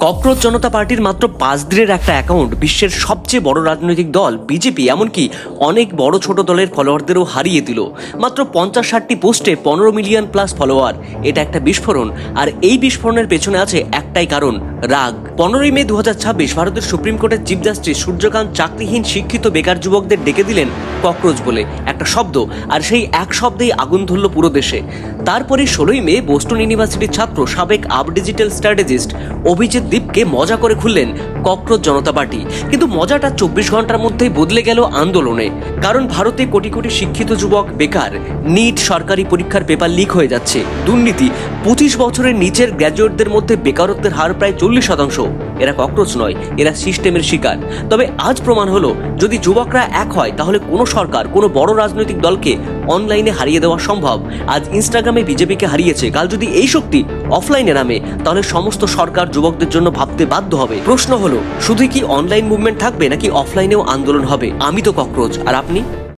Cockroach জনতা পার্টির মাত্র 5 দিনের একটা অ্যাকাউন্ট বিশ্বের সবচেয়ে বড় রাজনৈতিক দল বিজেপি এমনকি অনেক বড় ছোট দলের ফলোয়ারদেরও হারিয়ে দিল। মাত্র 50-60টি পোস্টে 15 মিলিয়ন প্লাস ফলোয়ার, এটা একটা বিস্ফোরণ। আর এই বিস্ফোরণের পেছনে আছে একটাই কারণ, রাগ। 15 মে 2026 ভারতের সুপ্রিম কোর্টের চিফ জাস্টিস সূর্যকান্ত চাকরিহীন শিক্ষিত বেকার যুবকদের ডেকে দিলেন ককরোচ বলে একটা শব্দ, আর সেই এক শব্দেই আগুন ধরল পুরো দেশে। তারপরে 16 মে বোস্টন ইউনিভার্সিটির ছাত্র সাবেক আপ ডিজিটাল স্ট্র্যাটেজিস্ট অভিজিৎ দীপকে মজা করে খুললেন ককরোচ জনতা পার্টি। কিন্তু মজাটা 24 ঘন্টার মধ্যেই বদলে গেল আন্দোলনে। কারণ ভারতে কোটি কোটি শিক্ষিত যুবক বেকার, নিট সরকারি পরীক্ষার পেপার লিক হয়ে যাচ্ছে, দুর্নীতি, 25 বছরের নিচের গ্র্যাজুয়েটদের মধ্যে বেকারত্বের হার প্রায় 40%। এরা ককরোচ নয়, এরা সিস্টেমের শিকার। তবে আজ প্রমাণ হলো, যদি যুবকরা এক হয় তাহলে কোনো সরকার, কোনো বড় রাজনৈতিক দলকে অনলাইনে হারিয়ে দেওয়া সম্ভব। আজ ইনস্টাগ্রামে বিজেপিকে হারিয়েছে, কাল যদি এই শক্তি অফলাইনে নামে তাহলে সমস্ত সরকার যুবকদের জন্য ভাবতে বাধ্য হবে। প্রশ্ন হলো, শুধুই কি অনলাইন মুভমেন্ট থাকবে নাকি অফলাইনেও আন্দোলন হবে? আমি তো ককরোচ, আর আপনি?